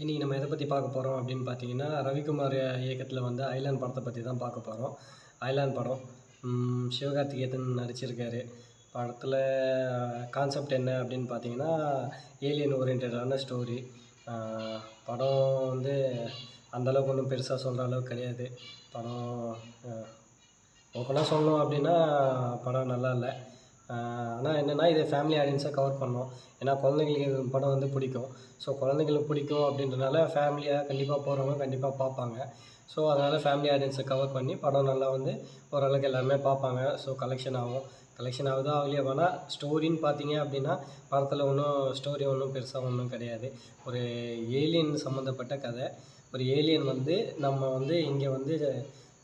இன்றைக்கி நம்ம எதை பற்றி பார்க்க போகிறோம் அப்படின்னு பார்த்தீங்கன்னா, ரவிக்குமார் இயக்கத்தில் வந்து அயலான் படத்தை பற்றி தான் பார்க்க போகிறோம். அயலான் படம் சிவகார்த்திகேயன் நடிச்சிருக்காரு. படத்தில் கான்செப்ட் என்ன அப்படின்னு பார்த்தீங்கன்னா, ஏலியன் ஓரியன்டடான ஸ்டோரி. படம் வந்து அந்தளவுக்கு ஒன்றும் பெருசாக சொல்கிற அளவுக்கு கிடையாது. படம் ஓப்பனாக சொல்லணும் அப்படின்னா படம் நல்லா இல்லை. ஆனால் என்னென்னா இது ஃபேமிலி ஆடியன்ஸை கவர் பண்ணோம். ஏன்னா குழந்தைங்களுக்கு இந்த படம் வந்து பிடிக்கும். ஸோ குழந்தைங்களுக்கு பிடிக்கும் அப்படின்றனால ஃபேமிலியாக கண்டிப்பாக போகிறவங்க கண்டிப்பாக பார்ப்பாங்க. ஸோ அதனால் ஃபேமிலி ஆடியன்ஸை கவர் பண்ணி படம் நல்லா வந்து ஓரளவுக்கு எல்லாருமே பார்ப்பாங்க. ஸோ கலெக்ஷன் ஆகும். கலெக்ஷன் ஆகுதா ஆகலையா வேணால் ஸ்டோரின்னு பார்த்தீங்க அப்படின்னா படத்தில் ஸ்டோரி ஒன்றும் பெருசாக ஒன்றும் கிடையாது. ஒரு ஏலியன் சம்மந்தப்பட்ட கதை. ஒரு ஏலியன் வந்து நம்ம வந்து இங்கே வந்து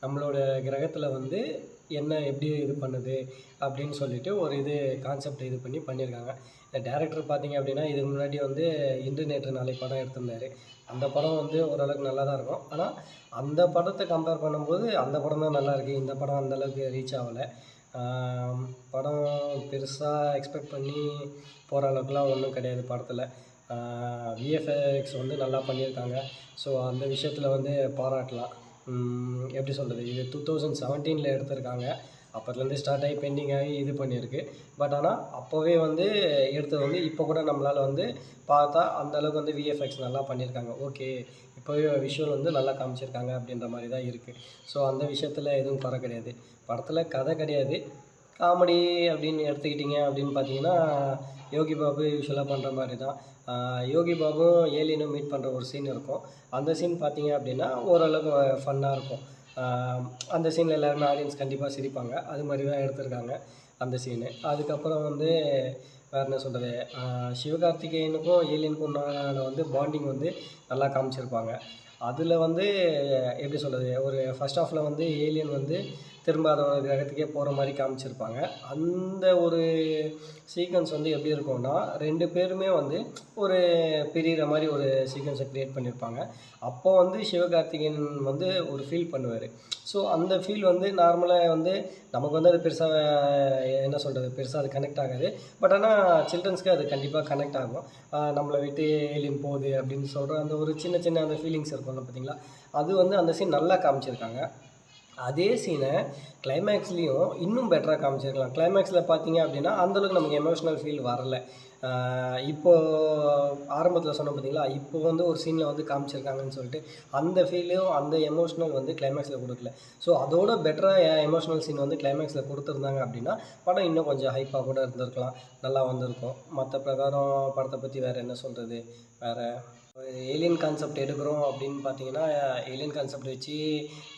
நம்மளோட கிரகத்தில் வந்து என்ன எப்படி இது பண்ணுது அப்படின்னு சொல்லிட்டு ஒரு கான்செப்ட் பண்ணி பண்ணியிருக்காங்க. டேரக்டர் பார்த்தீங்க அப்படின்னா இதுக்கு முன்னாடி வந்து இன்று நேற்று நாளை படம் எடுத்திருந்தார். அந்த படம் வந்து ஓரளவுக்கு நல்லா தான் இருக்கும். ஆனால் அந்த படத்தை கம்பேர் பண்ணும்போது அந்த படம் தான் நல்லாயிருக்கு. இந்த படம் அந்தளவுக்கு ரீச் ஆகலை. படம் பெருசாக எக்ஸ்பெக்ட் பண்ணி போகிற அளவுக்குலாம் ஒன்றும் கிடையாது படத்தில். விஎஃப்எக்ஸ் வந்து நல்லா பண்ணியிருக்காங்க. ஸோ அந்த விஷயத்தில் வந்து பாராட்டலாம். எப்படி சொல்கிறது, இது 2017 எடுத்திருக்காங்க. அப்போத்துலேருந்து ஸ்டார்ட் ஆகி பெண்டிங் ஆகி இது பண்ணியிருக்கு. பட் ஆனால் அப்போவே வந்து எடுத்தது வந்து இப்போ கூட நம்மளால் வந்து பார்த்தா அந்தளவுக்கு வந்து விஎஃப்எக்ஸ் நல்லா பண்ணியிருக்காங்க. ஓகே, இப்போவே விஷுவல் வந்து நல்லா காமிச்சிருக்காங்க அப்படின்ற மாதிரி தான் இருக்குது. ஸோ அந்த விஷயத்தில் எதுவும் குறை கிடையாது. படத்தில் கதை கிடையாது. காமெடி அப்படின்னு எடுத்துக்கிட்டிங்க அப்படின்னு பார்த்தீங்கன்னா, யோகி பாபு யூஷுவலாக பண்ணுற மாதிரி தான். யோகி பாபும் ஏலியனும் மீட் பண்ணுற ஒரு சீன் இருக்கும். அந்த சீன் பார்த்தீங்க அப்படின்னா ஓரளவுக்கு ஃபன்னாக இருக்கும். அந்த சீனில் எல்லாருமே ஆடியன்ஸ் கண்டிப்பாக சிரிப்பாங்க. அது மாதிரி தான் எடுத்திருக்காங்க அந்த சீனு. அதுக்கப்புறம் வந்து வேறு என்ன சொல்கிறது, சிவகார்த்திகேயனுக்கும் ஏலியனுக்கும் உண்டான வந்து பாண்டிங் வந்து நல்லா காமிச்சிருப்பாங்க. அதில் வந்து எப்படி சொல்கிறது, ஒரு ஃபர்ஸ்ட் ஹாஃபில் வந்து ஏலியன் வந்து திரும்ப அதோட கிரகத்துக்கே போகிற மாதிரி காமிச்சிருப்பாங்க. அந்த ஒரு சீக்வன்ஸ் வந்து எப்படி இருக்கும்னா 2 பேருமே வந்து ஒரு பிரிகிற மாதிரி ஒரு சீக்வன்ஸை க்ரியேட் பண்ணியிருப்பாங்க. அப்போ வந்து சிவகார்த்திகேயன் வந்து ஒரு ஃபீல் பண்ணுவார். ஸோ அந்த ஃபீல் வந்து நார்மலாக வந்து நமக்கு வந்து அது பெருசாக என்ன சொல்கிறது, பெருசாக அது கனெக்ட் ஆகாது. பட் ஆனால் சில்ட்ரன்ஸ்க்கு அது கண்டிப்பாக கனெக்ட் ஆகும். நம்மளை விட்டு ஏலியன் போகுது அப்படின்னு சொல்கிற அந்த ஒரு சின்ன சின்ன அந்த ஃபீலிங்ஸ் இருக்கும்ல பார்த்தீங்களா, அது வந்து அந்த சீன் நல்லா காமிச்சிருக்காங்க. அதே சீனை கிளைமேக்ஸ்லேயும் இன்னும் பெட்டராக காமிச்சிருக்கலாம். கிளைமேக்ஸில் பார்த்தீங்க அப்படின்னா அந்தளவுக்கு நமக்கு எமோஷ்னல் ஃபீல் வரல. இப்போது ஆரம்பத்தில் சொன்னோம் பார்த்தீங்களா, இப்போ வந்து ஒரு சீனில் வந்து காமிச்சிருக்காங்கன்னு சொல்லிட்டு அந்த ஃபீலையும் அந்த எமோஷ்னல் வந்து கிளைமேக்ஸில் கொடுக்கல. ஸோ அதோட பெட்டராக எமோஷ்னல் சீன் வந்து கிளைமேக்ஸில் கொடுத்துருந்தாங்க அப்படின்னா படம் இன்னும் கொஞ்சம் ஹைப்பாக கூட இருந்திருக்கலாம், நல்லா வந்திருக்கும். மற்ற பிரகாரம் படத்தை பற்றி வேறு என்ன சொல்கிறது, வேறு ஏலியன் கான்செப்ட் எடுக்கிறோம் அப்படின்னு பார்த்தீங்கன்னா, ஏலியன் கான்செப்ட் வச்சு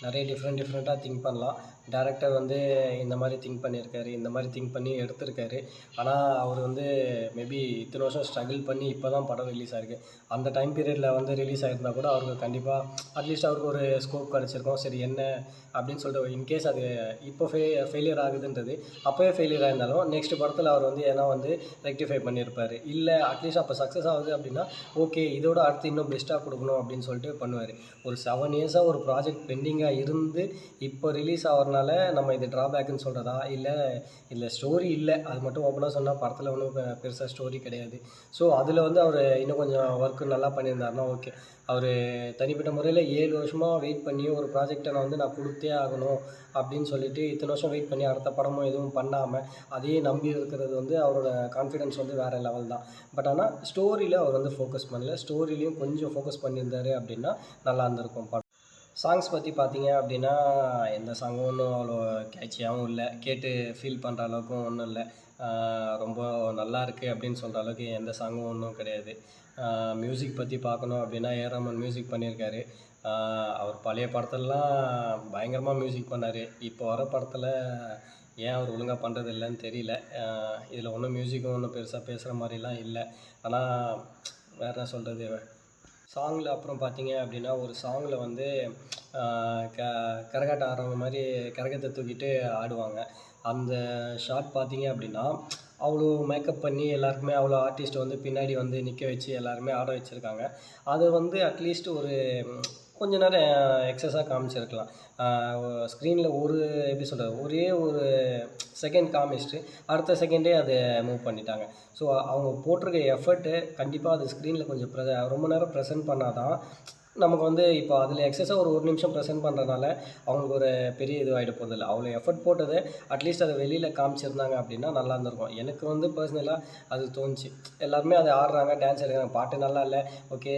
நிறைய டிஃப்ரெண்ட்டாக திங்க் பண்ணலாம். டேரக்டர் வந்து இந்த மாதிரி திங்க் பண்ணியிருக்காரு, இந்த மாதிரி திங்க் பண்ணி எடுத்திருக்காரு. ஆனால் அவர் வந்து மேபி இத்தனை வருஷம் ஸ்ட்ரகிள் பண்ணி இப்போ தான் படம் ரிலீஸ் ஆகிருக்கு. அந்த டைம் பீரியடில் வந்து ரிலீஸ் ஆகிருந்தால் கூட அவருக்கு கண்டிப்பாக அட்லீஸ்ட் அவருக்கு ஒரு ஸ்கோப் கிடச்சிருக்கும். சரி என்ன அப்படின்னு சொல்லிட்டு இன்கேஸ் அது இப்போ ஃபெயிலியர் ஆகுதுன்றது அப்போவே ஃபெயிலியர் ஆயிருந்தாலும் நெக்ஸ்ட் படத்தில் அவர் வந்து ஏன்னா வந்து ரெக்டிஃபை பண்ணியிருப்பார். இல்லை அட்லீஸ்ட் அப்போ சக்ஸஸ் ஆகுது அப்படின்னா ஓகே, இதோட அடுத்து இன்னும் பெஸ்ட்டாக கொடுக்கணும் அப்படின்னு சொல்லிட்டு பண்ணுவார். ஒரு 7 இயர்ஸாக ஒரு ப்ராஜெக்ட் பெண்டிங்காக இருந்து இப்போ ரிலீஸ் ஆகிறனால நம்ம இது ட்ராபேக்குன்னு சொல்கிறதா, இல்லை இதில் ஸ்டோரி இல்லை, அது மட்டும் ஓப்பனாக சொன்னால் படத்தில் ஒன்றும் பெருசாக ஸ்டோரி கிடையாது. ஸோ அதில் வந்து அவர் இன்னும் கொஞ்சம் ஒர்க்கு நல்லா பண்ணியிருந்தாருன்னா ஓகே. அவர் தனிப்பட்ட முறையில் 7 வருஷமாக வெயிட் பண்ணி ஒரு ப்ராஜெக்டை நான் கொடுத்தே ஆகணும் அப்படின்னு சொல்லிட்டு இத்தனை வருஷம் வெயிட் பண்ணி அடுத்த படமும் எதுவும் பண்ணாமல் அதையே நம்பி இருக்கிறது வந்து அவரோட கான்ஃபிடென்ஸ் வந்து வேறு லெவல் தான். பட் ஆனால் ஸ்டோரியில் அவர் வந்து ஃபோக்கஸ் பண்ணல. ஸ்டோரிலையும் கொஞ்சம் ஃபோக்கஸ் பண்ணியிருந்தார் அப்படின்னா நல்லா இருந்திருக்கும் படம். சாங்ஸ் பற்றி பார்த்தீங்க அப்படின்னா எந்த சாங்கும் ஒன்றும் அவ்வளோ கேட்சியாகவும் இல்லை, கேட்டு ஃபீல் பண்ணுற அளவுக்கும் ஒன்றும் இல்லை. ரொம்ப நல்லா இருக்குது அப்படின்னு சொல்கிற அளவுக்கு எந்த சாங்கும் ஒன்றும் கிடையாது. மியூசிக் பற்றி பார்க்கணும் அப்படின்னா ஏஆர் ரஹ்மான் மியூசிக் பண்ணியிருக்காரு. அவர் பழைய படத்துலலாம் பயங்கரமாக மியூசிக் பண்ணார். இப்போ வர படத்தில் ஏன் அவர் ஒழுங்காக பண்ணுறது இல்லைன்னு தெரியல. இதில் ஒன்றும் மியூசிக்கும் ஒன்றும் பெருசாக பேசுகிற மாதிரிலாம் இல்லை. ஆனால் வேறு என்ன சொல்கிறது, சாங்கில் அப்புறம் பார்த்தீங்க அப்படின்னா ஒரு சாங்கில் வந்து கரகாட்டம் ஆடுறவங்க மாதிரி கரகத்தை தூக்கிட்டு ஆடுவாங்க. அந்த ஷாட் பார்த்தீங்க அப்படின்னா அவ்வளோ மேக்கப் பண்ணி எல்லாருக்குமே அவ்வளோ ஆர்டிஸ்ட் வந்து பின்னாடி வந்து நிற்க வச்சு எல்லாருமே ஆட வச்சுருக்காங்க. அது வந்து அட்லீஸ்ட் ஒரு கொஞ்ச நேரம் எக்ஸஸாக காமிச்சிருக்கலாம். ஸ்க்ரீனில் எப்படி சொல்கிறது, ஒரே ஒரு செகண்ட் காமிச்சிட்டு அடுத்த செகண்டே அதை மூவ் பண்ணிட்டாங்க. ஸோ அவங்க போட்டிருக்க எஃபர்ட்டு கண்டிப்பாக அது ஸ்க்ரீனில் கொஞ்சம் ரொம்ப நேரம் ப்ரெசென்ட் பண்ணால் தான் நமக்கு வந்து இப்போ அதில் எக்ஸஸாக ஒரு நிமிஷம் ப்ரெசென்ட் பண்ணுறதுனால அவங்களுக்கு ஒரு பெரிய இதுவாகிட போகிறதில்ல. அவ்வளோ எஃபர்ட் போட்டது அட்லீஸ்ட் அதை வெளியில் காமிச்சிருந்தாங்க அப்படின்னா நல்லா இருந்திருக்கும். எனக்கு வந்து பர்சனலாக அது தோணுச்சு. எல்லாருமே அதை ஆடுறாங்க, டான்ஸ் எடுக்கிறாங்க, பாட்டு நல்லா இல்லை, ஓகே,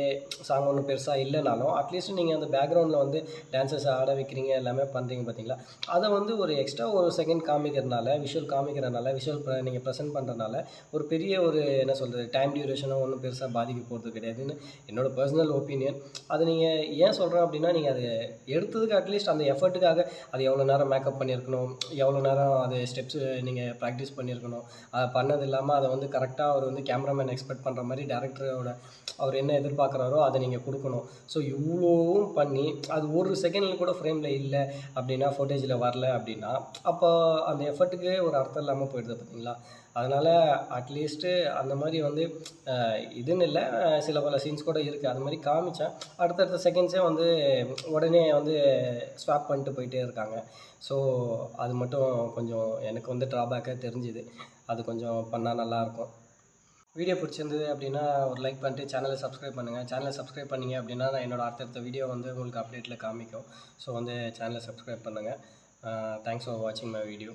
சாங் ஒன்றும் பெருசாக இல்லைனாலும் அட்லீஸ்ட் நீங்கள் அந்த பேக்ரவுண்டில் வந்து டான்ஸஸ் ஆட வைக்கிறீங்க, எல்லாமே பண்ணுறீங்க பார்த்தீங்களா, அதை வந்து ஒரு எக்ஸ்ட்ரா ஒரு செகண்ட் காமிக்கிறதுனால, விஷுவல் நீங்கள் ப்ரெசென்ட் பண்ணுறதுனால ஒரு பெரிய என்ன சொல்கிறது, டைம் டியூரேஷனும் ஒன்றும் பெருசாக பாதிக்க போகிறது கிடையாதுன்னு என்னோடய பர்சனல் ஒப்பீனியன். அது நீங்கள் ஏன் சொல்கிறேன் அப்படின்னா, நீங்கள் அது எடுத்ததுக்கு அட்லீஸ்ட் அந்த எஃபர்ட்டுக்காக அது எவ்வளோ நேரம் மேக்கப் பண்ணியிருக்கணும், எவ்வளோ நேரம் அது ஸ்டெப்ஸு நீங்கள் ப்ராக்டிஸ் பண்ணியிருக்கணும், அதை பண்ணது இல்லாமல் அதை வந்து கரெக்டாக அவர் வந்து கேமராமேன் எக்ஸ்பெக்ட் பண்ணுற மாதிரி டேரக்டரோட அவர் என்ன எதிர்பார்க்குறாரோ அதை நீங்கள் கொடுக்கணும். ஸோ இவ்வளோவும் பண்ணி அது ஒரு செகண்டில் கூட ஃப்ரேமில் இல்லை அப்படின்னா, ஃபோட்டேஜில் வரல அப்படின்னா, அப்போ அந்த எஃபர்ட்டுக்கு ஒரு அர்த்தம் இல்லாமல் போயிடுது பார்த்தீங்களா. அதனால் அட்லீஸ்ட்டு அந்த மாதிரி வந்து இதுன்னு இல்லை, சில பல சீன்ஸ் கூட இருக்குது, அது மாதிரி காமிச்சேன். அடுத்தடுத்த செகண்ட்ஸே வந்து உடனே வந்து ஸ்வாப் பண்ணிட்டு போயிட்டே இருக்காங்க. ஸோ அது மட்டும் கொஞ்சம் எனக்கு வந்து ட்ராபேக்காக தெரிஞ்சுது. அது கொஞ்சம் பண்ணால் நல்லாயிருக்கும். வீடியோ பிடிச்சிருந்தது அப்படின்னா ஒரு லைக் பண்ணிட்டு சேனலை சப்ஸ்கிரைப் பண்ணுங்கள். சேனலை சப்ஸ்கிரைப் பண்ணிங்க அப்படின்னா நான் என்னோடய அடுத்தடுத்த வீடியோ வந்து உங்களுக்கு அப்டேட்டில் காமிக்கும். ஸோ வந்து சேனலை சப்ஸ்கிரைப் பண்ணுங்கள். தேங்க்ஸ் ஃபார் வாட்சிங் மை வீடியோ.